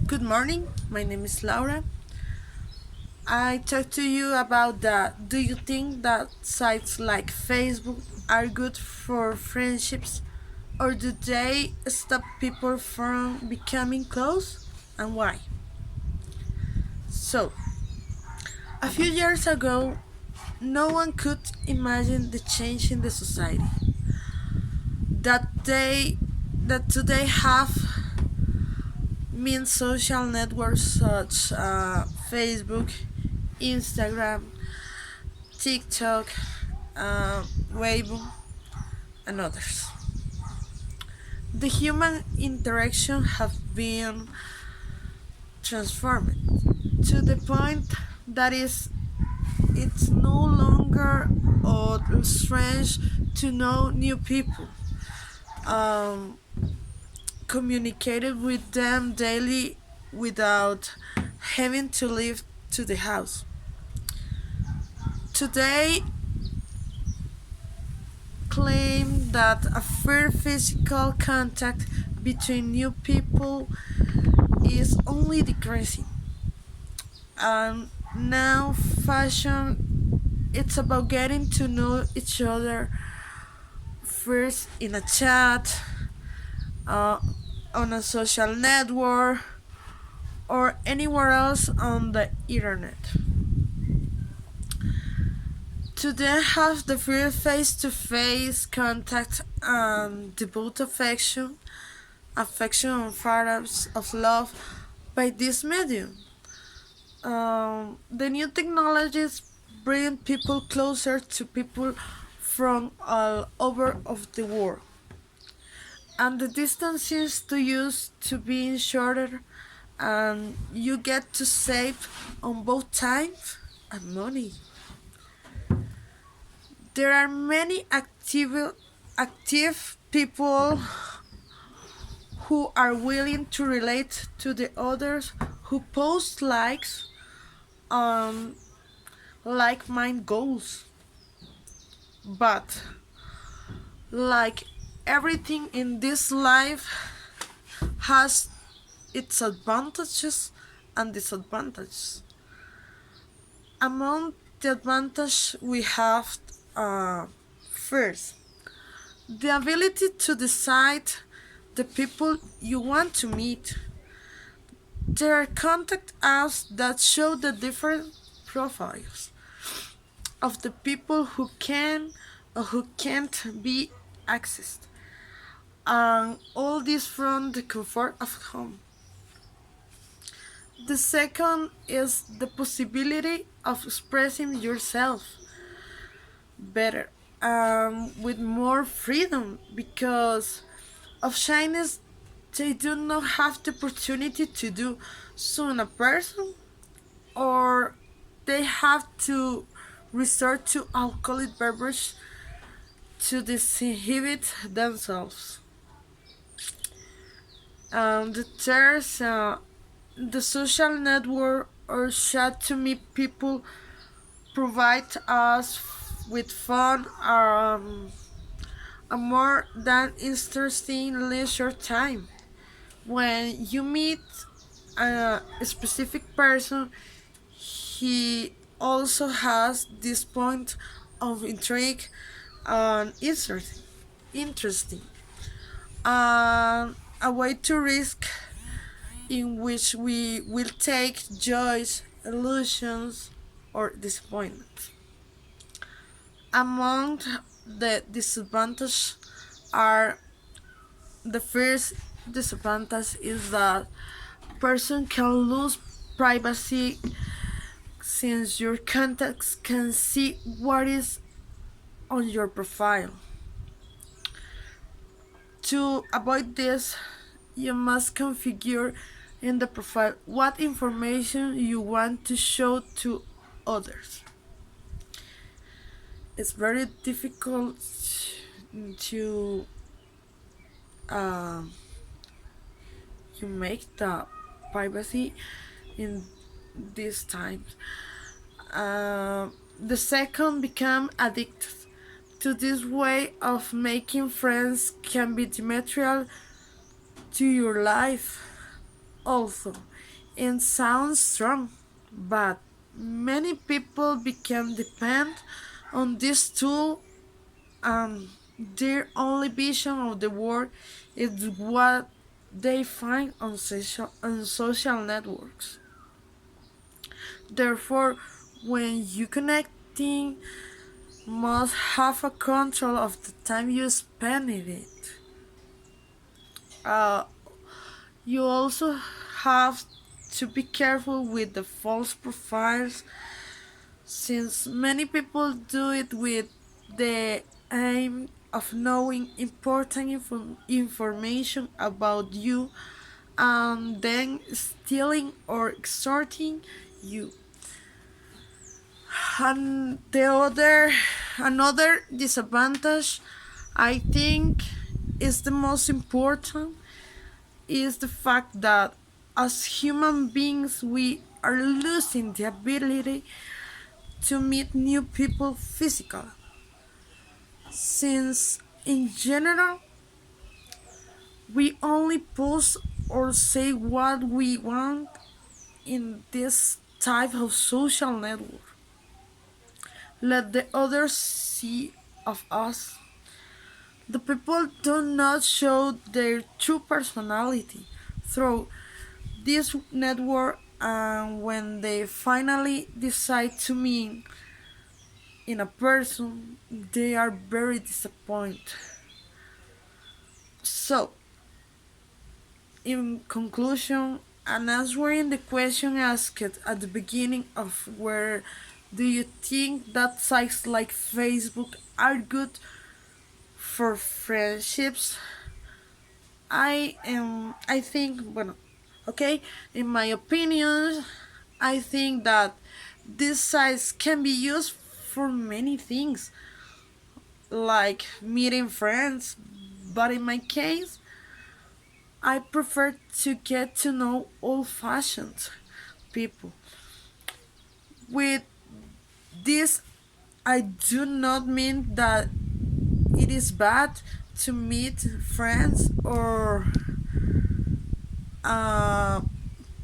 Good morning, my name is Laura. I talk to you about that. Do you think that sites like Facebook are good for friendships or do they stop people from becoming close and why? So, a few years ago, no one could imagine the change in the society that they that today have means social networks such Facebook, Instagram, TikTok, Weibo, and others. The human interaction have been transformed to the point that it's no longer strange to know new people. Um, Communicated with them daily without having to leave to the house. Today, claim that a fair physical contact between new people is only decreasing. And now fashion it's about getting to know each other first in a chat, uh, on a social network, or anywhere else on the internet. Today have the real face-to-face contact and devout affection and photos of love by this medium. The new technologies bring people closer to people from all over of the world, and the distance seems to used to be shorter, and you get to save on both time and money. There are many active people who are willing to relate to the others who post likes on like mind goals. But like everything in this life has its advantages and disadvantages. Among the advantage we have first the ability to decide the people you want to meet. There are contact apps that show the different profiles of the people who can or who can't be accessed. And all this from the comfort of home. The second is the possibility of expressing yourself better, with more freedom because of shyness. They do not have the opportunity to do so in a person, or they have to resort to alcoholic beverage to disinhibit themselves. The third, the social network or chat to meet people provide us with fun, a more than interesting leisure time. When you meet a specific person, he also has this point of intrigue and interesting, and a way to risk in which we will take joys, illusions, or disappointment. Among the disadvantages are the first disadvantage is that person can lose privacy since your contacts can see what is on your profile. To avoid this, you must configure in the profile what information you want to show to others. It's very difficult to uh, you make the privacy in these times. The second, become addicted to this way of making friends can be detrimental to your life. also and sounds strong, but many people become dependent on this tool and their only vision of the world is what they find on social networks. Therefore, when you connecting, must have a control of the time you spend in it. Uh, you also have to be careful with the false profiles since many people do it with the aim of knowing important information about you and then stealing or extorting you. And the other another disadvantage I think is the most important is the fact that as human beings we are losing the ability to meet new people physically since in general we only post or say what we want in this type of social network. Let the others see of us. The people do not show their true personality through this network, and when they finally decide to meet in a person, they are very disappointed. So, in conclusion, and answering the question asked at the beginning of where do you think that sites like Facebook are good for friendships? I think bueno, okay, in my opinion, I think that these sites can be used for many things like meeting friends, but in my case I prefer to get to know old fashioned people. With this, I do not mean that it is bad to meet friends or uh,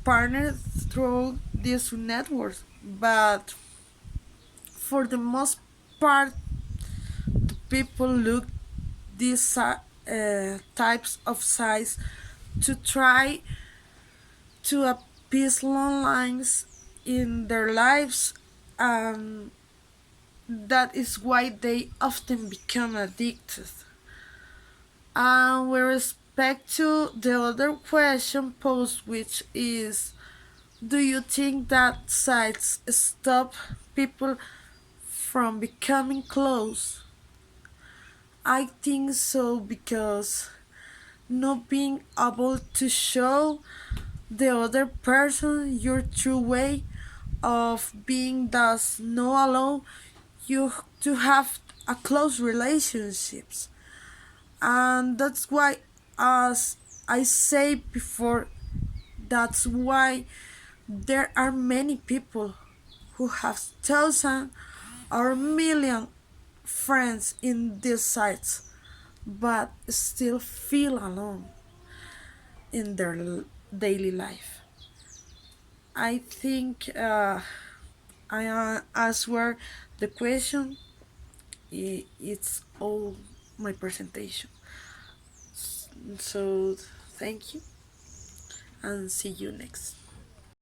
partners through these networks, but for the most part, the people look these types of sites to try to appease long lines in their lives, and that is why they often become addicted. And with respect to the other question posed, which is, do you think that sites stop people from becoming close? I think so because not being able to show the other person your true way of being does not allow you to have a close relationships, and that's why, as I said before, that's why there are many people who have thousands or million friends in these sites but still feel alone in their daily life. I think I answer the question. It's all my presentation. So thank you and see you next.